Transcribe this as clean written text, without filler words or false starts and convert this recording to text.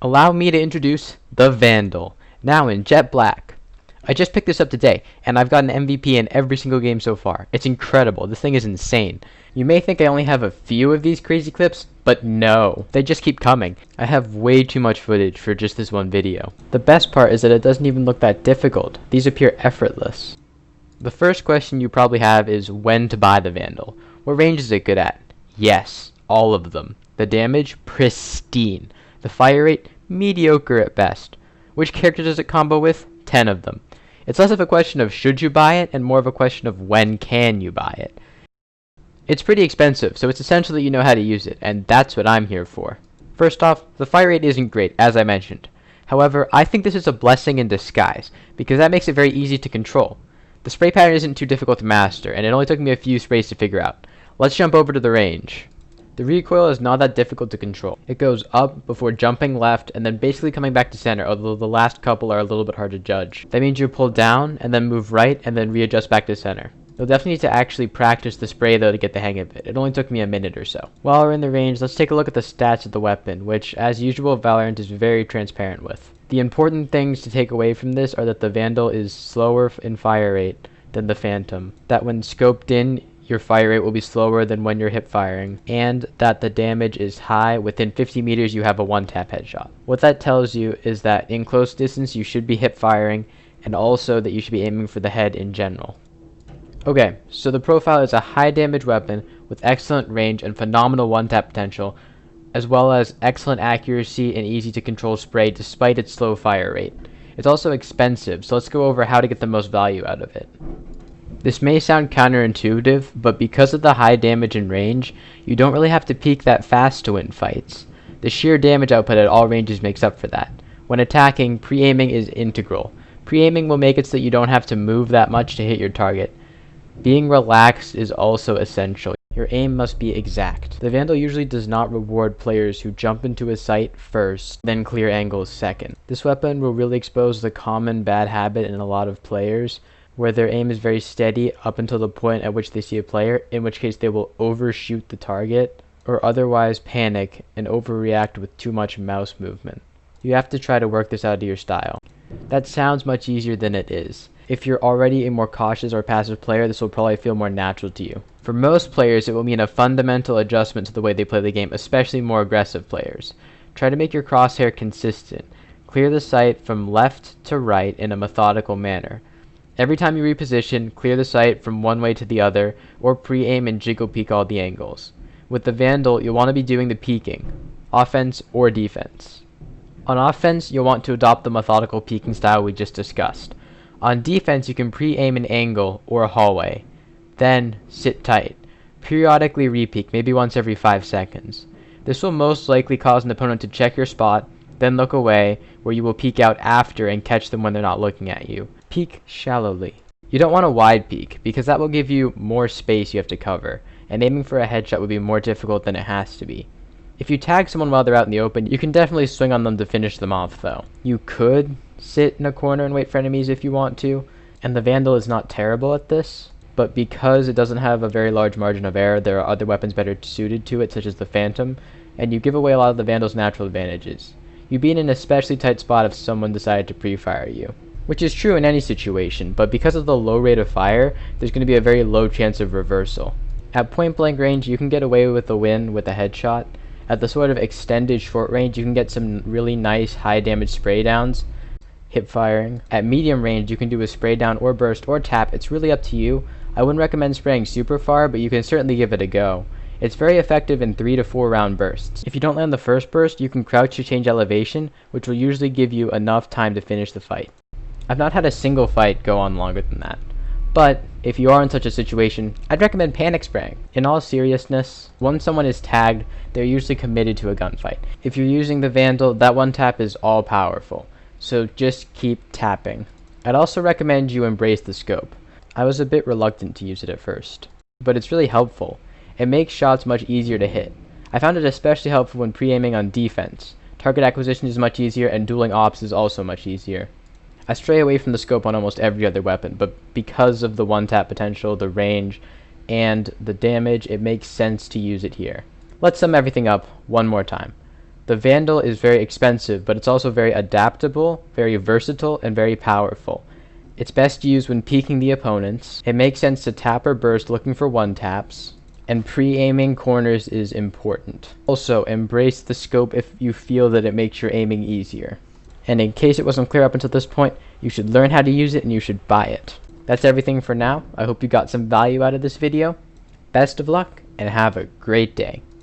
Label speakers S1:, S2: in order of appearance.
S1: Allow me to introduce the Vandal, now in jet black. I just picked this up today, and I've got an MVP in every single game so far. It's incredible. This thing is insane. You may think I only have a few of these crazy clips, but no. They just keep coming. I have way too much footage for just this one video. The best part is that it doesn't even look that difficult. These appear effortless. The first question you probably have is when to buy the Vandal. What range is it good at? Yes, all of them. The damage? Pristine. The fire rate? Mediocre at best. Which character does it combo with? 10 of them. It's less of a question of should you buy it and more of a question of when can you buy it. It's pretty expensive, so it's essential that you know how to use it, and that's what I'm here for. First off, the fire rate isn't great, as I mentioned. However, I think this is a blessing in disguise, because that makes it very easy to control. The spray pattern isn't too difficult to master, and it only took me a few sprays to figure out. Let's jump over to the range. The recoil is not that difficult to control. It goes up before jumping left and then basically coming back to center, although the last couple are a little bit hard to judge. That means you pull down and then move right and then readjust back to center. You'll definitely need to actually practice the spray though to get the hang of it. It only took me a minute or so. While we're in the range, let's take a look at the stats of the weapon, which as usual Valorant is very transparent with. The important things to take away from this are that the Vandal is slower in fire rate than the Phantom, that when scoped in your fire rate will be slower than when you're hip firing, and that the damage is high. Within 50 meters you have a one-tap headshot. What that tells you is that in close distance you should be hip firing, and also that you should be aiming for the head in general. Okay, so the profile is a high damage weapon with excellent range and phenomenal one-tap potential, as well as excellent accuracy and easy to control spray despite its slow fire rate. It's also expensive, so let's go over how to get the most value out of it. This may sound counterintuitive, but because of the high damage and range, you don't really have to peek that fast to win fights. The sheer damage output at all ranges makes up for that. When attacking, pre-aiming is integral. Pre-aiming will make it so that you don't have to move that much to hit your target. Being relaxed is also essential. Your aim must be exact. The Vandal usually does not reward players who jump into a sight first, then clear angles second. This weapon will really expose the common bad habit in a lot of players, where their aim is very steady up until the point at which they see a player, in which case they will overshoot the target, or otherwise panic and overreact with too much mouse movement. You have to try to work this out of your style. That sounds much easier than it is. If you're already a more cautious or passive player, this will probably feel more natural to you. For most players, it will mean a fundamental adjustment to the way they play the game, especially more aggressive players. Try to make your crosshair consistent. Clear the sight from left to right in a methodical manner. Every time you reposition, clear the sight from one way to the other, or pre-aim and jiggle peek all the angles. With the Vandal, you'll want to be doing the peeking, offense or defense. On offense, you'll want to adopt the methodical peeking style we just discussed. On defense, you can pre-aim an angle or a hallway. Then, sit tight. Periodically re-peek, maybe once every 5 seconds. This will most likely cause an opponent to check your spot, then look away, where you will peek out after and catch them when they're not looking at you. Peek shallowly. You don't want a wide peek, because that will give you more space you have to cover, and aiming for a headshot would be more difficult than it has to be. If you tag someone while they're out in the open, you can definitely swing on them to finish them off though. You could sit in a corner and wait for enemies if you want to, and the Vandal is not terrible at this, but because it doesn't have a very large margin of error, there are other weapons better suited to it, such as the Phantom, and you give away a lot of the Vandal's natural advantages. You'd be in an especially tight spot if someone decided to pre-fire you. Which is true in any situation, but because of the low rate of fire, there's going to be a very low chance of reversal. At point blank range, you can get away with a win with a headshot. At the sort of extended short range, you can get some really nice high damage spray downs, hip firing. At medium range, you can do a spray down or burst or tap. It's really up to you. I wouldn't recommend spraying super far, but you can certainly give it a go. It's very effective in 3 to 4 round bursts. If you don't land the first burst, you can crouch to change elevation, which will usually give you enough time to finish the fight. I've not had a single fight go on longer than that. But, if you are in such a situation, I'd recommend panic spraying. In all seriousness, once someone is tagged, they're usually committed to a gunfight. If you're using the Vandal, that one tap is all powerful, so just keep tapping. I'd also recommend you embrace the scope. I was a bit reluctant to use it at first, but it's really helpful. It makes shots much easier to hit. I found it especially helpful when pre-aiming on defense. Target acquisition is much easier, and dueling ops is also much easier. I stray away from the scope on almost every other weapon, but because of the one-tap potential, the range, and the damage, it makes sense to use it here. Let's sum everything up one more time. The Vandal is very expensive, but it's also very adaptable, very versatile, and very powerful. It's best used when peeking the opponents. It makes sense to tap or burst looking for one-taps. And pre-aiming corners is important. Also, embrace the scope if you feel that it makes your aiming easier. And in case it wasn't clear up until this point, you should learn how to use it and you should buy it. That's everything for now. I hope you got some value out of this video. Best of luck and have a great day.